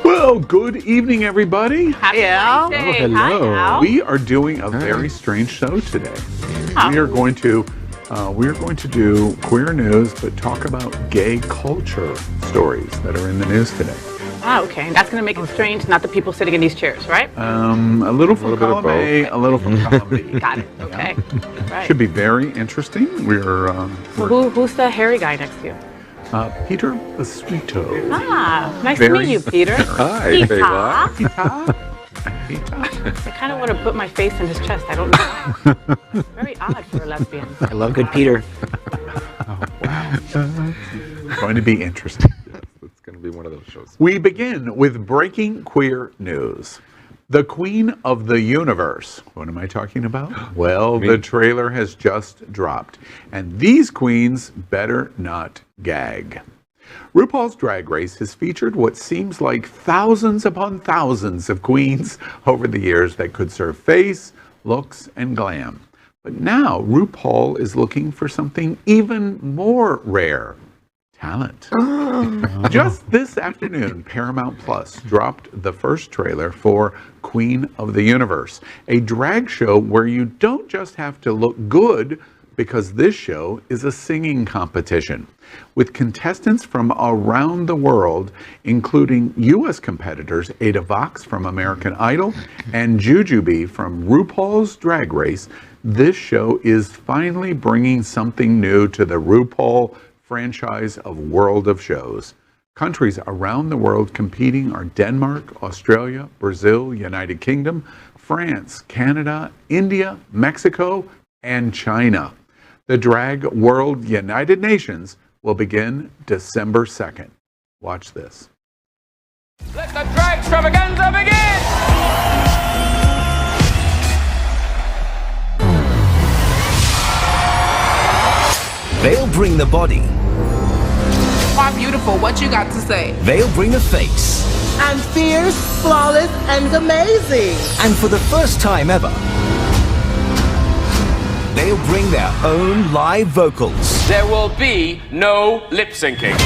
Well, good evening, everybody. Happy Wednesday. Hello. Hi, Al. We are doing a very strange show today. We are going to do queer news, but talk about gay culture stories that are in the news today. Ah, okay. And that's going to make it strange, not the people sitting in these chairs, right? A little from column A, a little from column B. Got it. Okay. Right. Should be very interesting. We're Who's the hairy guy next to you? Peter Basuito. Ah, nice Very- to meet you, Peter. Hi, Peter. Bella. I kind of want to put my face in his chest. I don't know why. Very odd for a lesbian. I love good Peter. Going to be interesting. It's going to be one of those shows. We begin with breaking queer news. The Queen of the Universe. What am I talking about? Well, the trailer has just dropped, and these queens better not gag. RuPaul's Drag Race has featured what seems like thousands upon thousands of queens over the years that could serve face, looks, and glam. But now RuPaul is looking for something even more rare. Talent. Just this afternoon, Paramount Plus dropped the first trailer for Queen of the Universe, a drag show where you don't just have to look good, because this show is a singing competition with contestants from around the world, including U.S. competitors Ada Vox from American Idol and Jujubee from RuPaul's Drag Race. This show is finally bringing something new to the RuPaul franchise of world of shows. Countries around the world competing are Denmark, Australia, Brazil, United Kingdom, France, Canada, India, Mexico, and China. The Drag World United Nations will begin December 2nd. Watch this. Let the drag extravaganza begin! They'll bring the body. Are beautiful. What you got to say? They'll bring the face. I'm fierce, flawless, and amazing. And for the first time ever, they'll bring their own live vocals. There will be no lip syncing.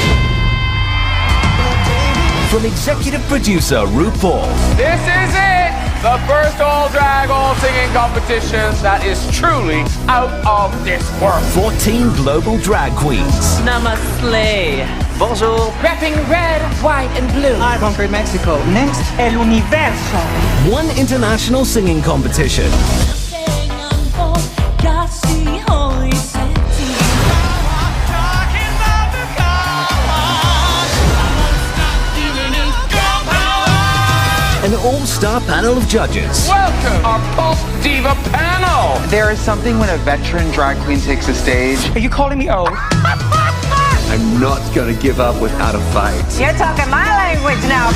From executive producer RuPaul. This is it! The first all drag, all singing competition that is truly out of this world. 14 global drag queens. Namaste. Bonjour. Rapping red, white, and blue. I conquered Mexico. Next, el universo. One international singing competition. An all-star panel of judges. Welcome, our pop diva panel! There is something when a veteran drag queen takes the stage. Are you calling me old? I'm not gonna give up without a fight. You're talking my language now.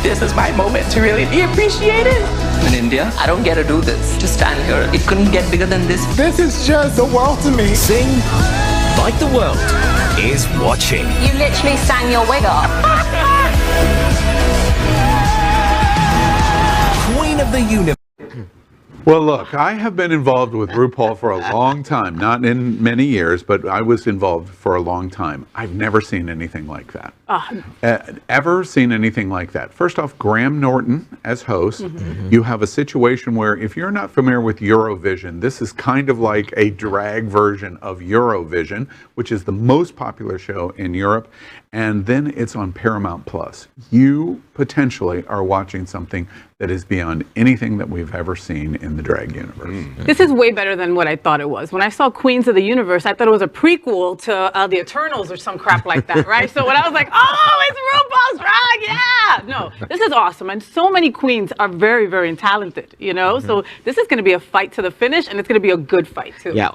This is my moment to really be appreciated. In India, I don't get to do this. Just stand here. It couldn't get bigger than this. This is just the world to me. Sing like the world is watching. You literally sang your wig off. Queen of the Universe. Well, look, I have been involved with RuPaul for a long time, not in many years, but I was involved for a long time. I've never seen anything like that. Ever seen anything like that. First off, Graham Norton as host. You have a situation where if you're not familiar with Eurovision, this is kind of like a drag version of Eurovision, which is the most popular show in Europe. And then it's on Paramount Plus. You potentially are watching something that is beyond anything that we've ever seen in the drag universe. This is way better than what I thought it was. When I saw Queens of the Universe, I thought it was a prequel to The Eternals or some crap like that, right? So when I was like, oh, it's RuPaul's Drag, yeah! No, this is awesome. And so many queens are very, very talented, you know? So this is going to be a fight to the finish, and it's going to be a good fight, too. Yeah,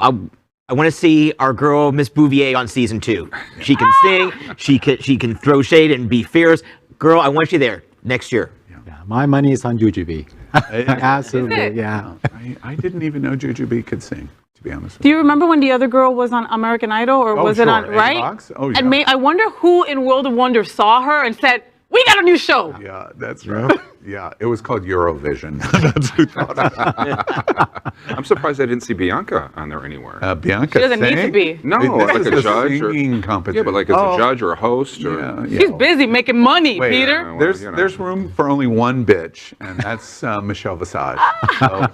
I want to see our girl Miss Bouvier on season 2. She can sing, she can throw shade and be fierce. Girl, I want you there next year. Yeah, my money is on Jujubee. Absolutely, yeah. I didn't even know Jujubee could sing, to be honest with Do you remember when the other girl was on American Idol, or was it on, right? Oh, yeah. And I wonder who in World of Wonder saw her and said, We got a new show. Yeah, that's right. Yeah, it was called Eurovision. That's who thought of it. I'm surprised I didn't see Bianca on there anywhere. Bianca She doesn't need to be. No, This like is a judge. singing competition. Yeah, but like as a judge or a host. Or, She's busy making money, Wait, Peter. well, There's room for only one bitch, and that's Michelle Visage. So,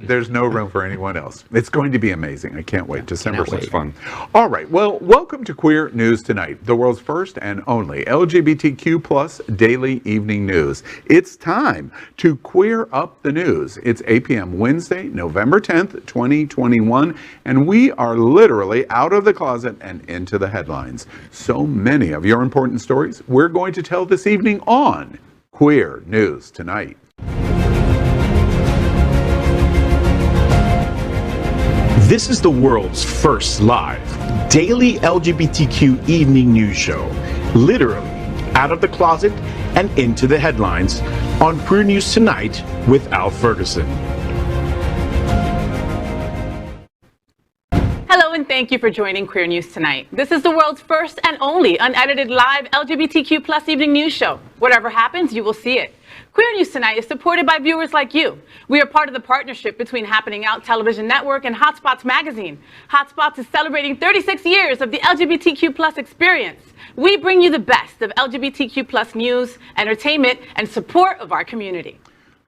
there's no room for anyone else. It's going to be amazing. I can't wait. December 6th. It's fun. All right. Well, welcome to Queer News Tonight, the world's first and only LGBTQ plus daily evening news. It's time to queer up the news. It's 8 p.m. Wednesday, November 10th, 2021, and we are literally out of the closet and into the headlines. So many of your important stories we're going to tell this evening on Queer News Tonight. This is the world's first live daily LGBTQ evening news show, literally out of the closet and into the headlines on Queer News Tonight with Al Ferguson. Hello and thank you for joining Queer News Tonight. This is the world's first and only unedited live LGBTQ plus evening news show. Whatever happens, you will see it. Queer News Tonight is supported by viewers like you. We are part of the partnership between Happening Out Television Network and Hotspots Magazine. Hotspots is celebrating 36 years of the LGBTQ plus experience. We bring you the best of LGBTQ plus news, entertainment, and support of our community.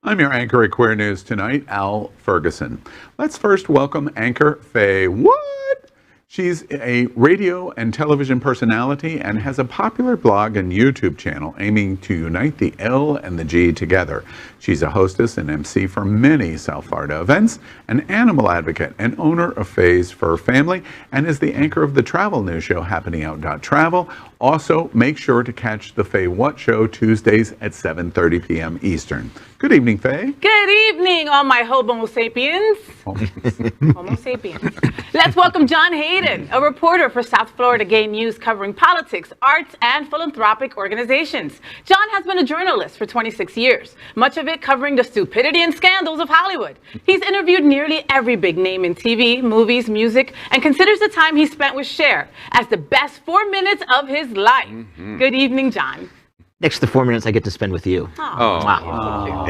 I'm your anchor at Queer News Tonight, Al Ferguson. Let's first welcome anchor Faye. What? She's a radio and television personality and has a popular blog and YouTube channel aiming to unite the L and the G together. She's a hostess and MC for many South Florida events, an animal advocate and owner of Faye's Fur Family, and is the anchor of the travel news show Happening Out Travel. Also, make sure to catch the Faye What Show Tuesdays at 7:30 p.m. Eastern. Good evening, Faye. Good evening, all my homo sapiens. Homo sapiens. Let's welcome John Hayden, a reporter for South Florida Gay News covering politics, arts, and philanthropic organizations. John has been a journalist for 26 years, much of it covering the stupidity and scandals of Hollywood. He's interviewed nearly every big name in TV, movies, music, and considers the time he spent with Cher as the best 4 minutes of his life. Good evening, John. Next to the 4 minutes I get to spend with you. Wow.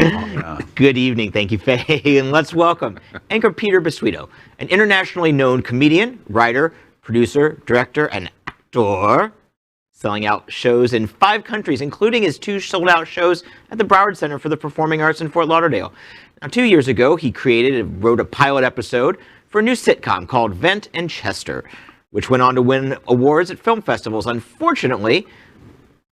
Good evening. Thank you, Faye. And let's welcome anchor Peter Basuito, an internationally known comedian, writer, producer, director, and actor, selling out shows in 5 countries, including his 2 sold-out shows at the Broward Center for the Performing Arts in Fort Lauderdale. Now, 2 years ago, he created and wrote a pilot episode for a new sitcom called Vent and Chester, which went on to win awards at film festivals. Unfortunately,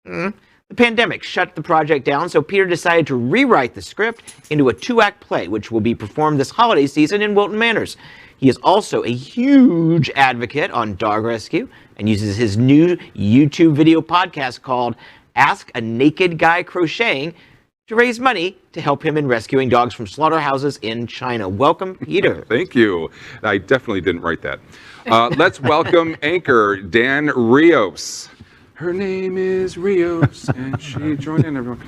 the pandemic shut the project down, so Peter decided to rewrite the script into a 2-act play, which will be performed this holiday season in Wilton Manors. He is also a huge advocate on dog rescue and uses his new YouTube video podcast called Ask a Naked Guy Crocheting to raise money to help him in rescuing dogs from slaughterhouses in China. Welcome, Peter. Thank you. I definitely didn't write that. Let's welcome anchor Dan Rios. Her name is Rios, and she joined in, everyone.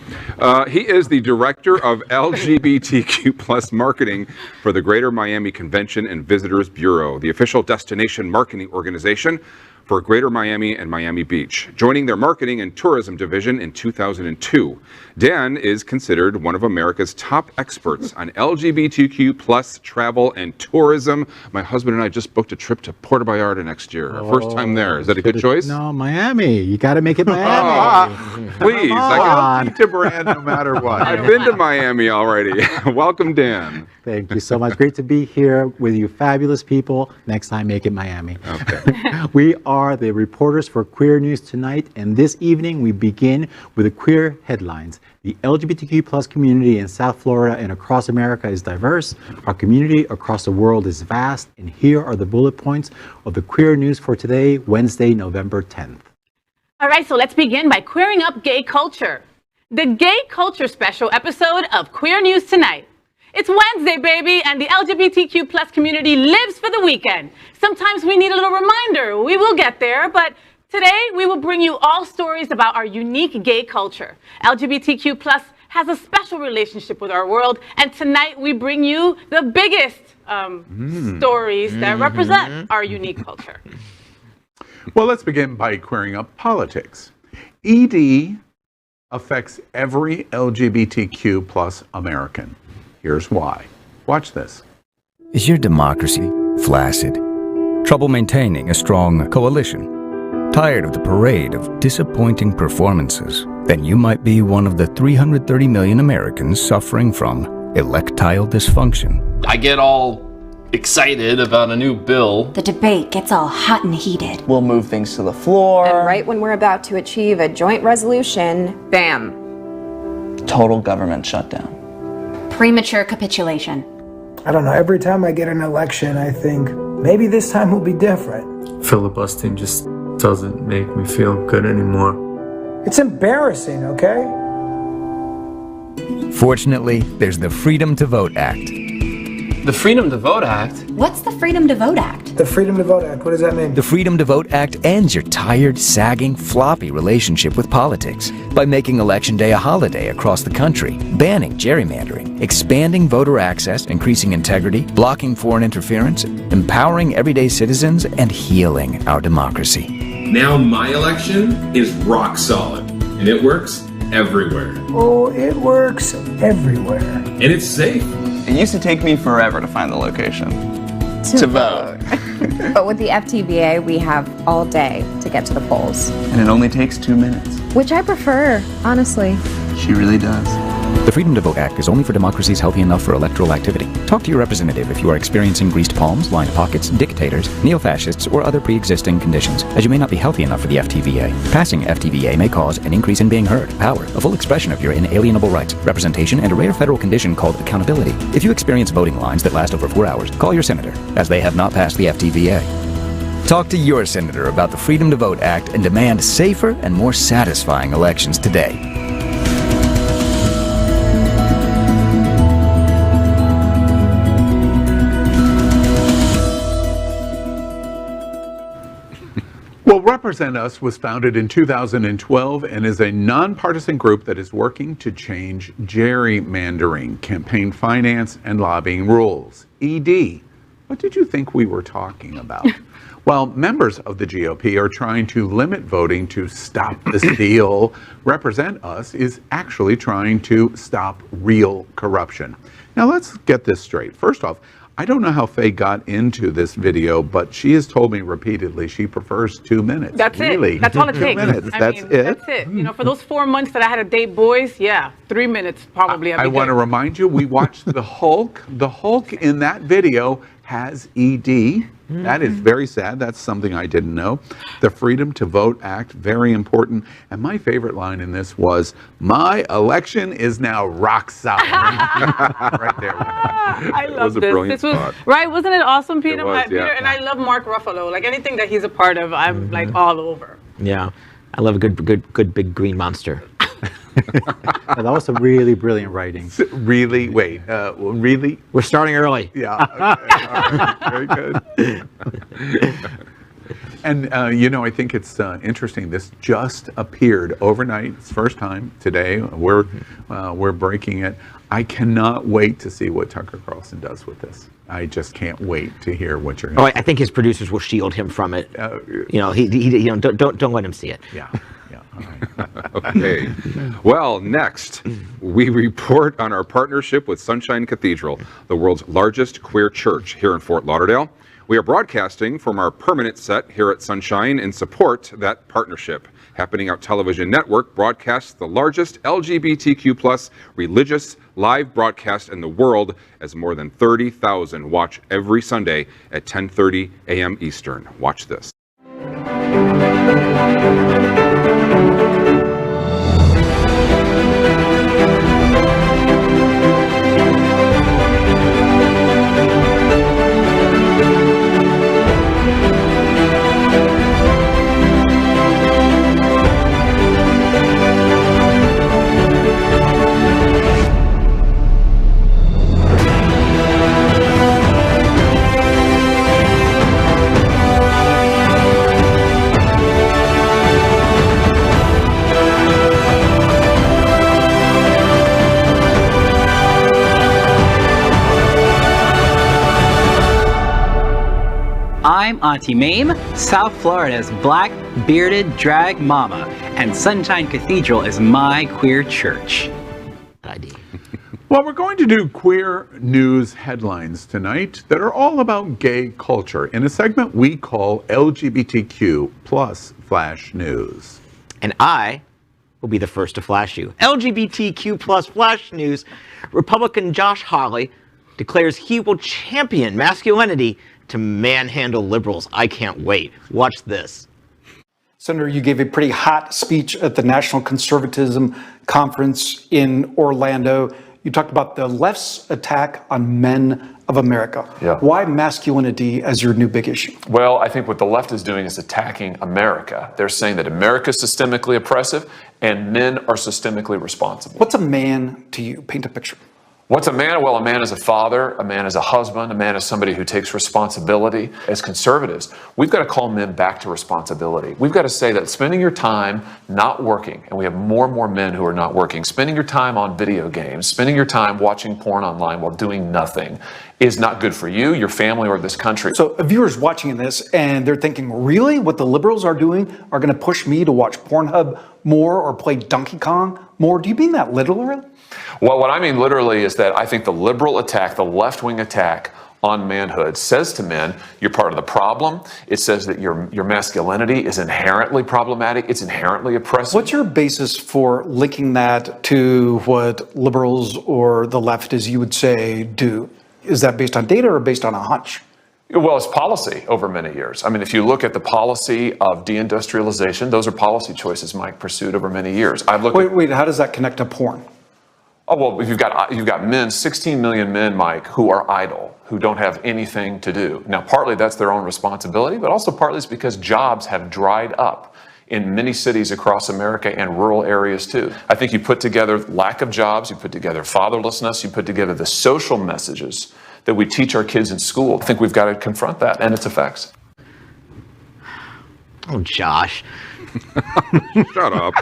He is the director of LGBTQ plus marketing for the Greater Miami Convention and Visitors Bureau, the official destination marketing organization for Greater Miami and Miami Beach, joining their marketing and tourism division in 2002. Dan is considered one of America's top experts on LGBTQ plus travel and tourism. My husband and I just booked a trip to Puerto Vallarta next year. Our first time there. Is that a good choice? No, Miami. You got to make it Miami. Please. I'll keep to brand no matter what. I've been to Miami already. Welcome, Dan. Thank you so much. Great to be here with you fabulous people. Next time, make it Miami. Okay. We are the reporters for Queer News Tonight, and this evening we begin with the queer headlines. The LGBTQ plus community in South Florida and across America is diverse. Our community across the world is vast, and here are the bullet points of the queer news for today, Wednesday, November 10th. All right, so let's begin by queering up gay culture. The Gay Culture Special episode of Queer News Tonight. It's Wednesday, baby, and the LGBTQ plus community lives for the weekend. Sometimes we need a little reminder. We will get there, but today we will bring you all stories about our unique gay culture. LGBTQ plus has a special relationship with our world, and tonight we bring you the biggest stories that represent our unique culture. Well, let's begin by queering up politics. ED affects every LGBTQ plus American. Here's why. Watch this. Is your democracy flaccid? Trouble maintaining a strong coalition? Tired of the parade of disappointing performances? Then you might be one of the 330 million Americans suffering from electile dysfunction. I get all excited about a new bill. The debate gets all hot and heated. We'll move things to the floor. And right when we're about to achieve a joint resolution, bam. Total government shutdown. Premature capitulation. I don't know, every time I get an election, I think, maybe this time will be different. Filibustering just doesn't make me feel good anymore. It's embarrassing, okay? Fortunately, there's the Freedom to Vote Act. The Freedom to Vote Act? What's the Freedom to Vote Act? The Freedom to Vote Act, what does that mean? The Freedom to Vote Act ends your tired, sagging, floppy relationship with politics by making Election Day a holiday across the country, banning gerrymandering, expanding voter access, increasing integrity, blocking foreign interference, empowering everyday citizens, and healing our democracy. Now my election is rock solid, and it works everywhere. Oh, it works everywhere. And it's safe. It used to take me forever to find the location. To vote. But with the FTVA, we have all day to get to the polls. And it only takes 2 minutes. Which I prefer, honestly. She really does. The Freedom to Vote Act is only for democracies healthy enough for electoral activity. Talk to your representative if you are experiencing greased palms, lined pockets, dictators, neo-fascists, or other pre-existing conditions, as you may not be healthy enough for the FTVA. Passing FTVA may cause an increase in being heard, power, a full expression of your inalienable rights, representation, and a rare federal condition called accountability. If you experience voting lines that last over 4 hours, call your senator, as they have not passed the FTVA. Talk to your senator about the Freedom to Vote Act and demand safer and more satisfying elections today. Well, Represent Us was founded in 2012 and is a nonpartisan group that is working to change gerrymandering, campaign finance, and lobbying rules. ED, what did you think we were talking about? Well, members of the GOP are trying to limit voting to stop the steal. Represent Us is actually trying to stop real corruption. Now, let's get this straight. First off, I don't know how Faye got into this video, but she has told me repeatedly she prefers 2 minutes. That's really. it. That's all it 2 takes. minutes. That's it. That's it. You know, for those 4 months that I had to date boys, yeah, 3 minutes probably. I want to remind you, we watched the Hulk. The Hulk in that video has ED. That is very sad. That's something I didn't know. The Freedom to Vote Act, very important. And my favorite line in this was, "My election is now rock solid." Right there. I love this. This was spot. right, wasn't it awesome, Peter? It was, Peter, yeah. and I love Mark Ruffalo. Like anything that he's a part of, I'm like all over. Yeah, I love a good big green monster. That was a really brilliant writing. Really? Wait, really? We're starting early. Yeah. Okay. All right. Very good. And, you know, I think it's interesting. This just appeared overnight. It's first time today. We're breaking it. I cannot wait to see what Tucker Carlson does with this. I just can't wait to hear what you're going to I think his producers will shield him from it. You know, don't let him see it. Yeah. Okay. Well, next, we report on our partnership with Sunshine Cathedral, the world's largest queer church here in Fort Lauderdale. We are broadcasting from our permanent set here at Sunshine in support of that partnership. Happening Out Television Network broadcasts the largest LGBTQ+ religious live broadcast in the world, as more than 30,000 watch every Sunday at 10:30 a.m. Eastern. Watch this. I'm Auntie Mame, South Florida's black bearded drag mama, and Sunshine Cathedral is my queer church. Well, we're going to do queer news headlines tonight that are all about gay culture in a segment we call LGBTQ plus Flash News. And I will be the first to flash you. LGBTQ plus Flash News. Republican Josh Hawley declares he will champion masculinity to manhandle liberals. I can't wait. Watch this. Senator, you gave a pretty hot speech at the National Conservatism Conference in Orlando. You talked about the left's attack on men of America. Yeah. Why masculinity as your new big issue? Well, I think what the left is doing is attacking America. They're saying that America is systemically oppressive and men are systemically responsible. What's a man to you? Paint a picture. What's a man? Well, a man is a father, a man is a husband, a man is somebody who takes responsibility. As conservatives, we've got to call men back to responsibility. We've got to say that spending your time not working, and we have more and more men who are not working, spending your time on video games, spending your time watching porn online while doing nothing is not good for you, your family, or this country. So a viewer's watching this and they're thinking, really? What the liberals are doing are going to push me to watch Pornhub more or play Donkey Kong more? Do you mean that literally? Well, what I mean literally is that I think the liberal attack, the left-wing attack on manhood says to men, you're part of the problem. It says that your masculinity is inherently problematic. It's inherently oppressive. What's your basis for linking that to what liberals or the left, as you would say, do? Is that based on data or based on a hunch? Well, it's policy over many years. I mean, if you look at the policy of deindustrialization, those are policy choices Mike pursued over many years. Wait, how does that connect to porn? Oh, well, you've got men, 16 million men, Mike, who are idle, who don't have anything to do. Now, partly that's their own responsibility, but also partly it's because jobs have dried up in many cities across America and rural areas too. I think you put together lack of jobs, you put together fatherlessness, you put together the social messages that we teach our kids in school. I think we've got to confront that and its effects. Oh, Josh. Shut up.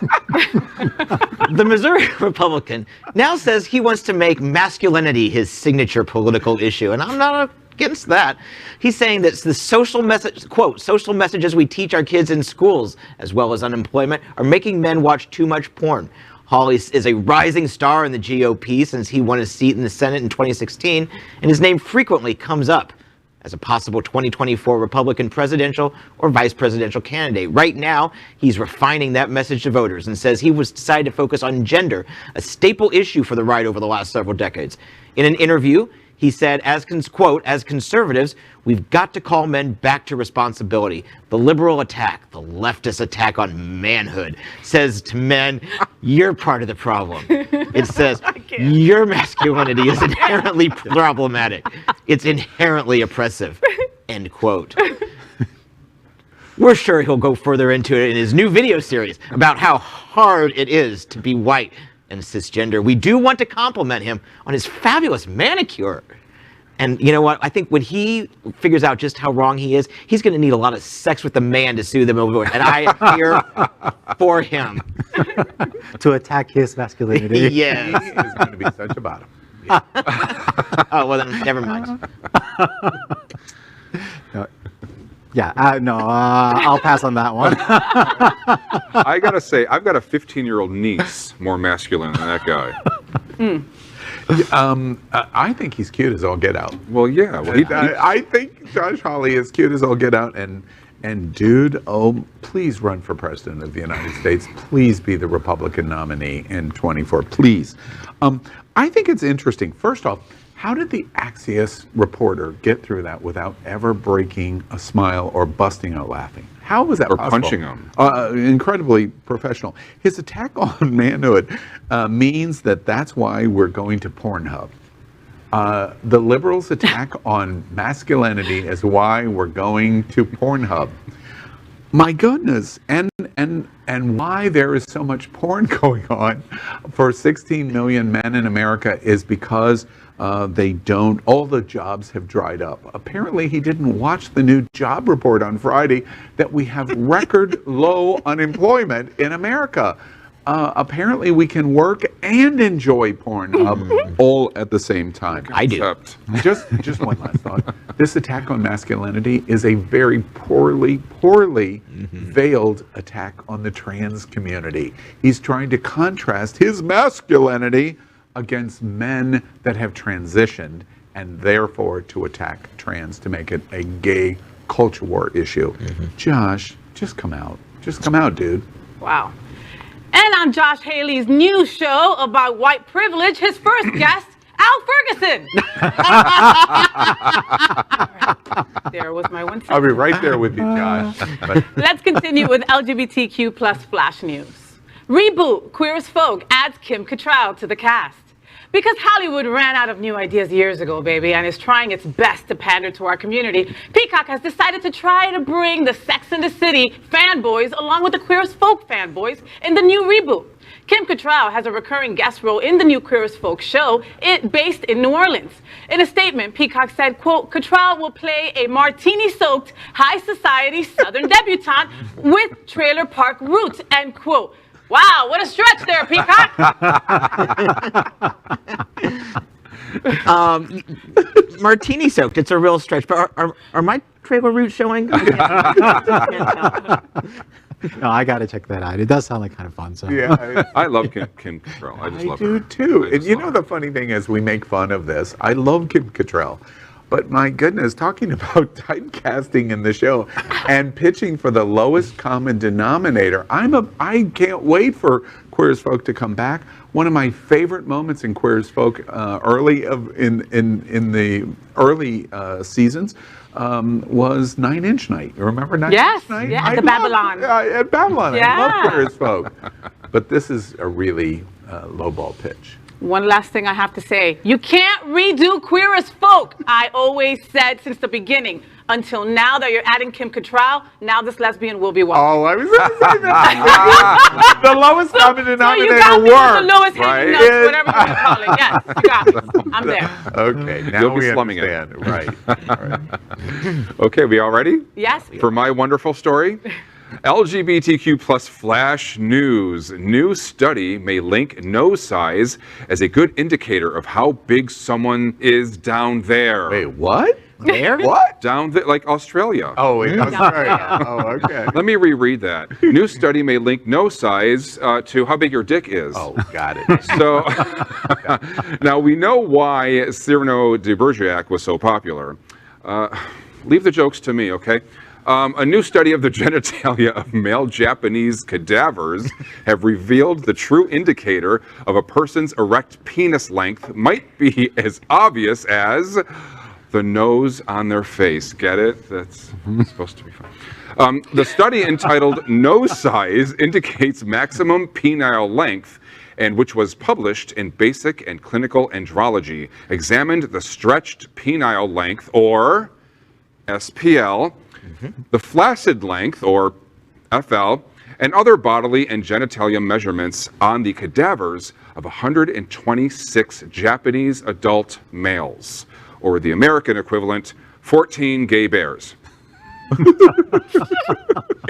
The Missouri Republican now says he wants to make masculinity his signature political issue, and I'm not against that. He's saying that the social message, quote, social messages we teach our kids in schools, as well as unemployment, are making men watch too much porn. Hawley is a rising star in the GOP since he won a seat in the Senate in 2016, and his name frequently comes up as a possible 2024 Republican presidential or vice presidential candidate. Right now, he's refining that message to voters and says he was decided to focus on gender, a staple issue for the right over the last several decades. In an interview, he said, quote, as conservatives, we've got to call men back to responsibility. The liberal attack, the leftist attack on manhood, says to men, you're part of the problem. It says, your masculinity is inherently problematic. It's inherently oppressive, end quote. We're sure he'll go further into it in his new video series about how hard it is to be white and cisgender. We do want to compliment him on his fabulous manicure. And you know what? I think when he figures out just how wrong he is, he's going to need a lot of sex with the man to soothe him over it. And I am here for him. To attack his masculinity. Yes. He is going to be such a bottom. Yeah. Oh, well then, never mind. I'll pass on that one. I gotta say, I've got a 15-year-old niece more masculine than that guy. I think he's cute as all get out. Well, yeah. Well, I think Josh Hawley is cute as all get out, and dude, please run for president of the United States. Please be the Republican nominee in 24. Please. I think it's interesting. First off, how did the Axios reporter get through that without ever breaking a smile or busting out laughing? How was that possible? Punching him. Incredibly professional. His attack on manhood means that's why we're going to Pornhub. The liberals' attack on masculinity is why we're going to Pornhub. My goodness, and why there is so much porn going on for 16 million men in America is because all the jobs have dried up. Apparently he didn't watch the new job report on Friday that we have record low unemployment in America. apparently we can work and enjoy Pornhub all at the same time. I do. Just one last thought. This attack on masculinity is a very poorly veiled attack on the trans community. He's trying to contrast his masculinity against men that have transitioned, and therefore to attack trans to make it a gay culture war issue. Josh, just come out. Just come out, dude. Wow. And on Josh Haley's new show about white privilege, his first guest, Al Ferguson. There was my one. I'll be right there with you, Josh. Let's continue with LGBTQ plus flash news. Reboot, Queer as Folk adds Kim Cattrall to the cast. Because Hollywood ran out of new ideas years ago, baby, and is trying its best to pander to our community, Peacock has decided to try to bring the Sex and the City fanboys along with the Queer as Folk fanboys in the new reboot. Kim Cattrall has a recurring guest role in the new Queer as Folk show, based in New Orleans. In a statement, Peacock said, quote, Cattrall will play a martini-soaked, high society Southern debutante with trailer park roots, end quote. Wow, what a stretch there, Peacock. Martini soaked. It's a real stretch. But are my trailer roots showing? No, I got to check that out. It does sound like kind of fun. So yeah, I love Kim Cattrall. I just love her. I do too. And you know the funny thing is, we make fun of this. I love Kim Cattrall. But my goodness, talking about typecasting in the show and pitching for the lowest common denominator, I can't wait for Queer as Folk to come back. One of my favorite moments in Queer as Folk in the early seasons was 9-Inch Night. You remember 9-Inch Night? Yeah, at Babylon. At Babylon. Yeah. I love Queer as Folk. But this is a really lowball pitch. One last thing I have to say. You can't redo Queer as Folk. I always said since the beginning. Until now that you're adding Kim Cattrall, now this lesbian will be welcome. Oh, I was going to say that. The lowest common denominator the lowest hanging notes, whatever you want to call it. Yes, you got it. I'm there. Okay, now You'll be we slumming understand. it. Right. All right. Okay, we all ready? Yes. For my wonderful story? LGBTQ plus flash news. New study may link nose size as a good indicator of how big someone is down there. Wait, what? There? What? Down there, like Australia. Oh, in Australia. Oh, okay. Let me reread that. New study may link nose size to how big your dick is. Oh, got it. So now we know why Cyrano de Bergerac was so popular. Leave the jokes to me, okay? A new study of the genitalia of male Japanese cadavers have revealed the true indicator of a person's erect penis length might be as obvious as the nose on their face. Get it? That's supposed to be fun. The study entitled Nose Size Indicates Maximum Penile Length, and which was published in Basic and Clinical Andrology, examined the stretched penile length, or SPL, the flaccid length, or FL, and other bodily and genitalia measurements on the cadavers of 126 Japanese adult males, or the American equivalent, 14 gay bears.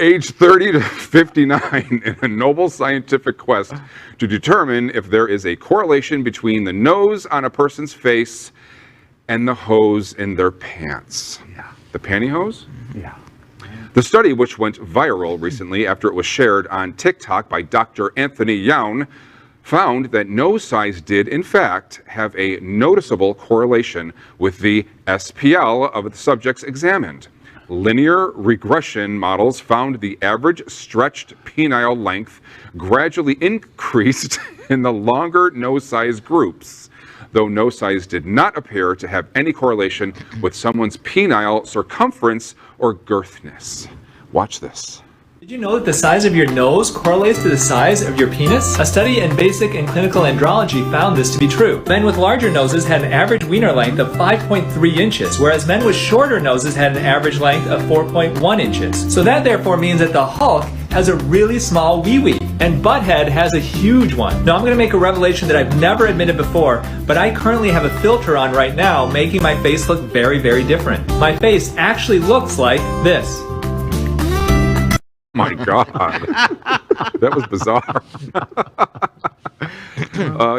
Age 30 to 59 in a noble scientific quest to determine if there is a correlation between the nose on a person's face and the hose in their pants. Yeah. The pantyhose? Yeah. The study, which went viral recently after it was shared on TikTok by Dr. Anthony Youn, found that nose size did, in fact, have a noticeable correlation with the SPL of the subjects examined. Linear regression models found the average stretched penile length gradually increased in the longer nose size groups, though nose size did not appear to have any correlation with someone's penile circumference or girthness. Watch this. Did you know that the size of your nose correlates to the size of your penis? A study in Basic and Clinical Andrology found this to be true. Men with larger noses had an average wiener length of 5.3 inches, whereas men with shorter noses had an average length of 4.1 inches. So that therefore means that the Hulk has a really small wee-wee, and Butthead has a huge one. Now I'm going to make a revelation that I've never admitted before, but I currently have a filter on right now, making my face look very, very different. My face actually looks like this. my God. That was bizarre.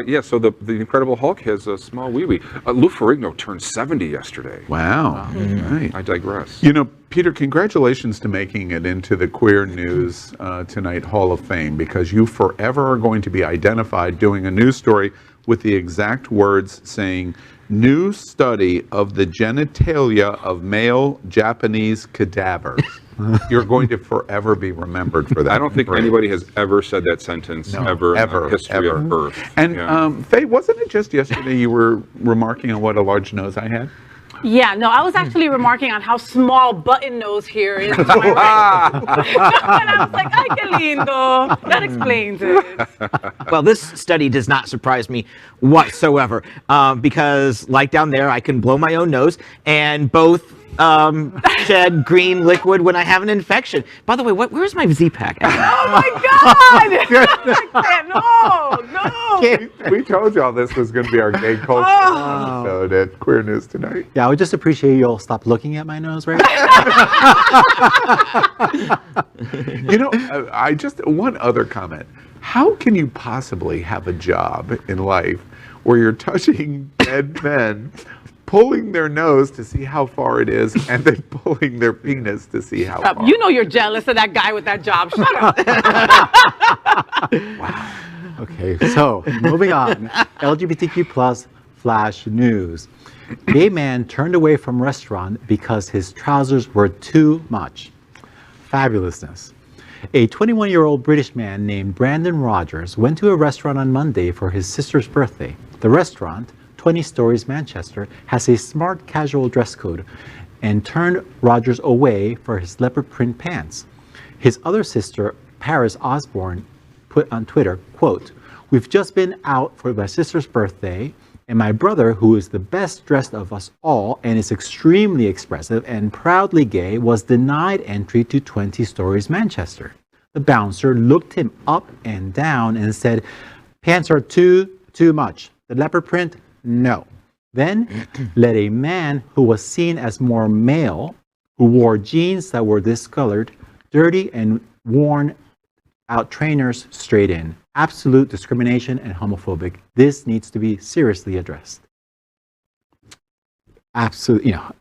Yeah, so the Incredible Hulk has a small wee-wee. Lou Ferrigno turned 70 yesterday. Wow. Right. I digress. You know, Peter, congratulations to making it into the Queer News Tonight Hall of Fame, because you forever are going to be identified doing a news story with the exact words saying, "New study of the genitalia of male Japanese cadavers." You're going to forever be remembered for that. I don't think anybody has ever said that sentence ever in the history of Earth. And Faye, wasn't it just yesterday you were remarking on what a large nose I had? Yeah, no, I was actually remarking on how small button nose here is to my right. And I was like, ay, que lindo. That explains it. Well, this study does not surprise me whatsoever, because like down there, I can blow my own nose, and both shed green liquid when I have an infection. By the way, where's my Z-Pack? Oh my God! No. We told y'all this was going to be our gay culture episode at Queer News Tonight. Yeah, I would just appreciate you all stop looking at my nose right You know, I just, one other comment. How can you possibly have a job in life where you're touching dead men, pulling their nose to see how far it is, and then pulling their penis to see how far? You know you're jealous of that guy with that job. Shut up. Wow. Okay, so moving on. LGBTQ plus flash news. Gay man turned away from restaurant because his trousers were too much. Fabulousness. A 21-year-old British man named Brandon Rogers went to a restaurant on Monday for his sister's birthday. The restaurant, 20 Stories Manchester, has a smart casual dress code and turned Rogers away for his leopard print pants. His other sister, Paris Osborne, put on Twitter, quote, "We've just been out for my sister's birthday, and my brother, who is the best dressed of us all and is extremely expressive and proudly gay, was denied entry to 20 Stories Manchester. The bouncer looked him up and down and said, 'Pants are too much. The leopard print, no.' Then let a man who was seen as more male, who wore jeans that were discolored, dirty and worn out trainers straight in. Absolute discrimination and homophobic. This needs to be seriously addressed." Absolutely, you know,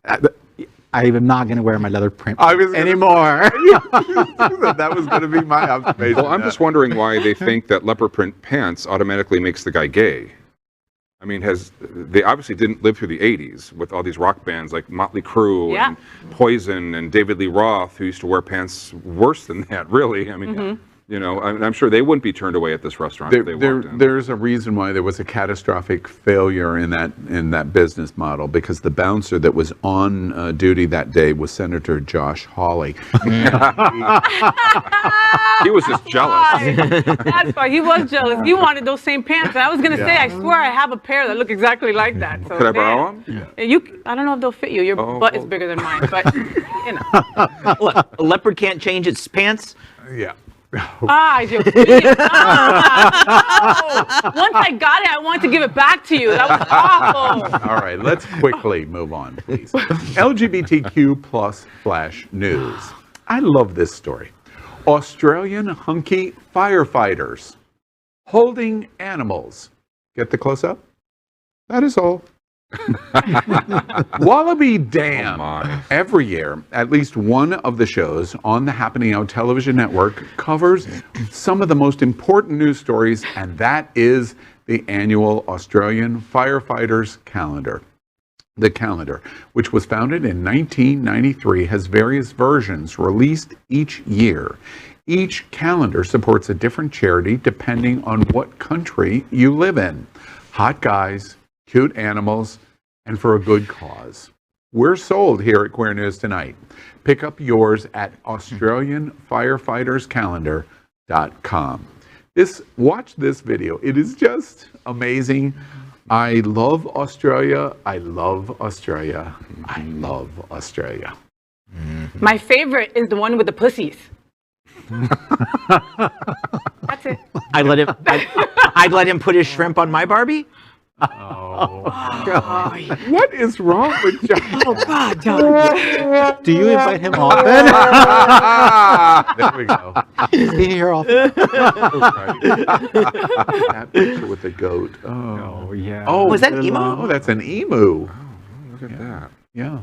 I am not going to wear my leather print anymore. That was going to be my observation. Well, I'm just wondering why they think that leopard print pants automatically makes the guy gay. I mean, they obviously didn't live through the 80s with all these rock bands like Motley Crue and Poison and David Lee Roth, who used to wear pants worse than that, really. I mean, you know, I'm sure they wouldn't be turned away at this restaurant if they walked in. There's a reason why there was a catastrophic failure in that business model, because the bouncer that was on duty that day was Senator Josh Hawley. He was just jealous. That's why he was jealous. He wanted those same pants. And I was going to say, I swear I have a pair that look exactly like that. So, could I borrow them? Yeah. I don't know if they'll fit you. Your butt is bigger than mine, but you know. Look, a leopard can't change its pants. Yeah. Once I got it, I wanted to give it back to you. That was awful. All right, let's quickly move on, please. LGBTQ plus flash news. I love this story. Australian hunky firefighters holding animals. Get the close-up? That is all. Wallaby Dam. Every year, at least one of the shows on the Happening Out television network covers some of the most important news stories, and that is the annual Australian Firefighters Calendar. The calendar, which was founded in 1993, has various versions released each year. Each calendar supports a different charity depending on what country you live in. Hot guys, cute animals, and for a good cause. We're sold here at Queer News Tonight. Pick up yours at AustralianFireFightersCalendar.com. Watch this video. It is just amazing. I love Australia. I love Australia. I love Australia. My favorite is the one with the pussies. That's it. I'd let him put his shrimp on my Barbie. Oh. What is wrong with John? Oh, God, John. Do you invite him often? There we go. Is he here often? That picture with the goat. Oh, yeah. Oh, Was that emu? Oh, that's an emu. Look at that. Yeah.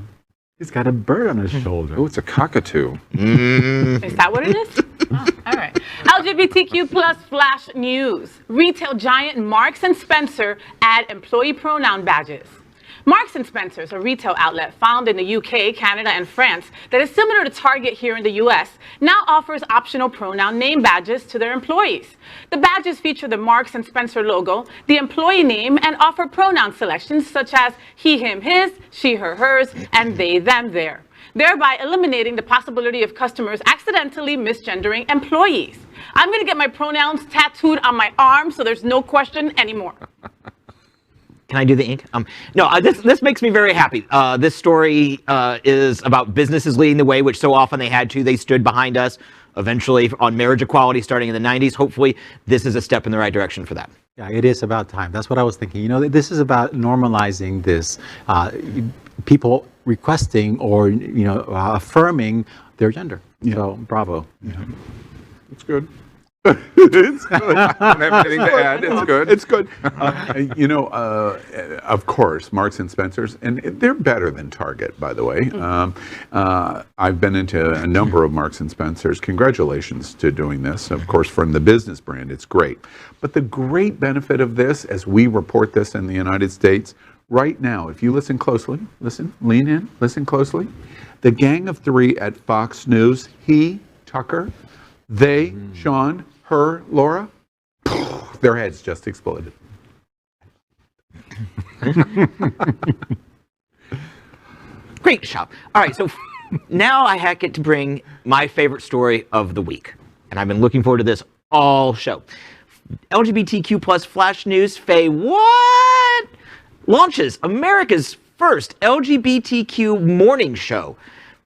He's got a bird on his shoulder. Oh, it's a cockatoo. Is that what it is? Oh, all right. LGBTQ plus flash news. Retail giant Marks & Spencer add employee pronoun badges. Marks & Spencer is a retail outlet found in the UK, Canada, and France that is similar to Target here in the US, now offers optional pronoun name badges to their employees. The badges feature the Marks & Spencer logo, the employee name, and offer pronoun selections such as he, him, his, she, her, hers, and they, them, their, thereby eliminating the possibility of customers accidentally misgendering employees. I'm going to get my pronouns tattooed on my arm so there's no question anymore. Can I do the ink? No, this makes me very happy. This story is about businesses leading the way, which so often they had to. They stood behind us eventually on marriage equality starting in the 90s. Hopefully, this is a step in the right direction for that. Yeah, it is about time. That's what I was thinking. You know, this is about normalizing this. People requesting or, affirming their gender. Yeah. So, bravo. Yeah. It's good. It's good. I don't have anything to add. It's good. It's good. Of course, Marks and Spencer's, and they're better than Target, by the way. I've been into a number of Marks and Spencer's. Congratulations to doing this. Of course, from the business brand, it's great. But the great benefit of this, as we report this in the United States, right now, if you listen closely, lean in, listen closely. The Gang of Three at Fox News, he, Tucker, they, Sean, her, Laura, their heads just exploded. Great shop. All right, so now I get to bring my favorite story of the week. And I've been looking forward to this all show. LGBTQ plus flash news, Faye, what? Launches America's first LGBTQ morning show.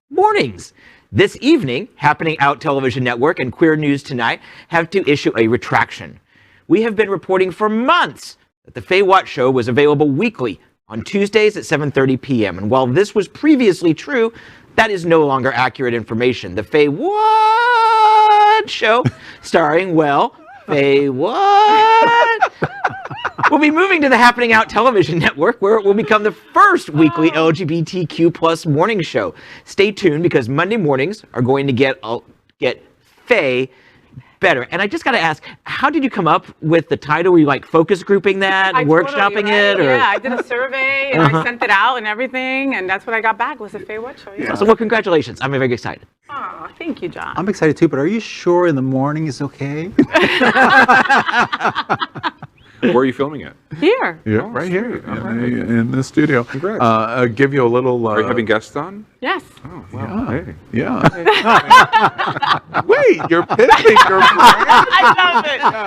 Mornings. This evening, Happening Out Television Network and Queer News Tonight have to issue a retraction. We have been reporting for months that the Faye What Show was available weekly on Tuesdays at 7:30 p.m. And while this was previously true, that is no longer accurate information. The Faye What Show, starring, Faye What? We'll be moving to the Happening Out Television Network, where it will become the first weekly LGBTQ plus morning show. Stay tuned, because Monday mornings are going to get Faye better. And I just got to ask, how did you come up with the title? Were you like focus grouping that, workshopping it? Or? Yeah, I did a survey and I sent it out and everything, and that's what I got back was the Faye What Show. Yeah. So, well, congratulations. I'm very excited. Oh, thank you, John. I'm excited too, but are you sure in the morning is okay? Where are you filming it? Here. Yeah, right here in the studio. Congrats. Give you a little. Are you having guests on? Yes. Oh, wow. Hey. Yeah. Wait, you're pitching your brand?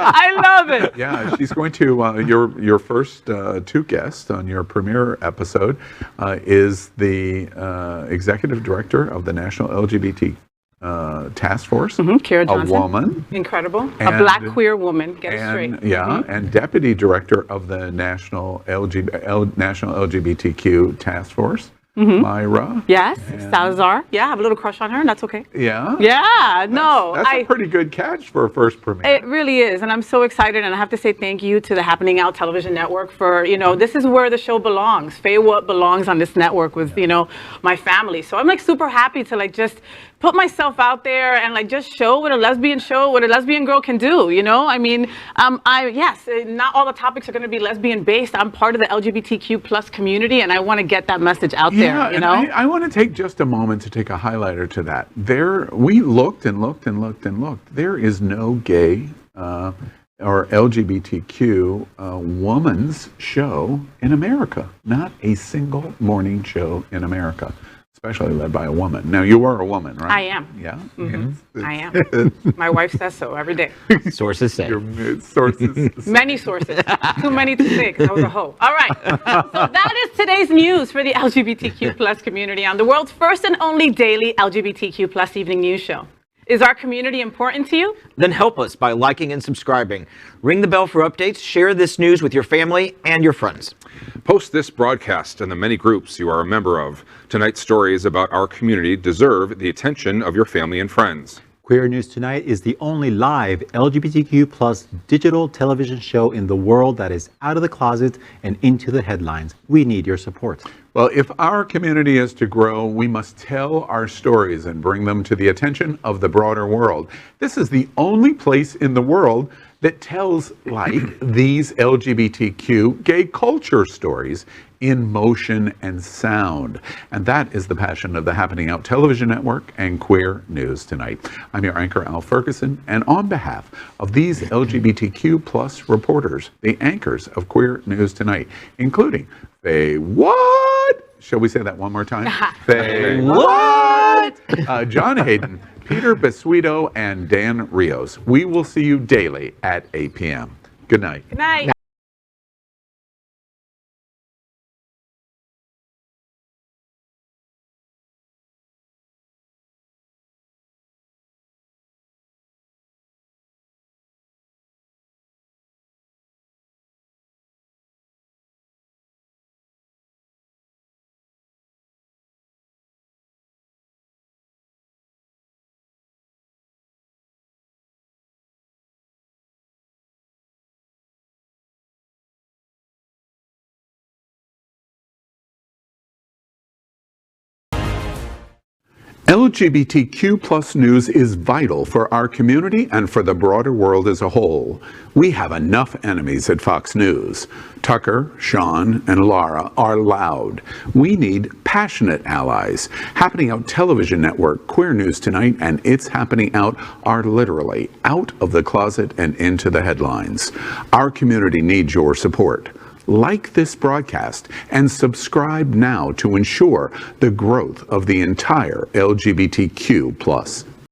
I love it. Yeah, she's going to, your first two guests on your premiere episode is the executive director of the National LGBT Task Force, Kara Johnson. A woman. Incredible. And, a black queer woman, get it straight. Yeah, and deputy director of the National LGBTQ Task Force, Myra. Yes, Salazar. Yeah, I have a little crush on her, and that's okay. Yeah? Yeah, That's a pretty good catch for a first premiere. It really is, and I'm so excited, and I have to say thank you to the Happening Out Television Network for, this is where the show belongs. Faye What belongs on this network with, my family. So I'm like super happy to just put myself out there and just show what a lesbian girl can do, I mean, yes, not all the topics are going to be lesbian based. I'm part of the LGBTQ plus community, and I want to get that message out there, and I want to take just a moment to take a highlighter to that. We looked and looked and looked and looked. There is no gay or LGBTQ woman's show in America. Not a single morning show in America, especially led by a woman. Now, you are a woman, right? I am. Yeah? I am. My wife says so every day. Sources say. Sources. Many sources. Too many to say, because I was a hoe. All right. So that is today's news for the LGBTQ plus community on the world's first and only daily LGBTQ plus evening news show. Is our community important to you? Then help us by liking and subscribing. Ring the bell for updates, share this news with your family and your friends. Post this broadcast in the many groups you are a member of. Tonight's stories about our community deserve the attention of your family and friends. Queer News Tonight is the only live LGBTQ plus digital television show in the world that is out of the closet and into the headlines. We need your support. Well, if our community is to grow, we must tell our stories and bring them to the attention of the broader world. This is the only place in the world that tells like these LGBTQ gay culture stories in motion and sound. And that is the passion of the Happening Out Television Network and Queer News Tonight. I'm your anchor, Al Ferguson, and on behalf of these LGBTQ plus reporters, the anchors of Queer News Tonight, including Faye What? Shall we say that one more time? Faye What? John Hayden, Peter Basuito, and Dan Rios. We will see you daily at 8 p.m. Good night. Good night. LGBTQ plus news is vital for our community and for the broader world as a whole. We have enough enemies at Fox News. Tucker, Sean, and Laura are loud. We need passionate allies. Happening Out Television Network, Queer News Tonight, and It's Happening Out are literally out of the closet and into the headlines. Our community needs your support. Like this broadcast and subscribe now to ensure the growth of the entire LGBTQ plus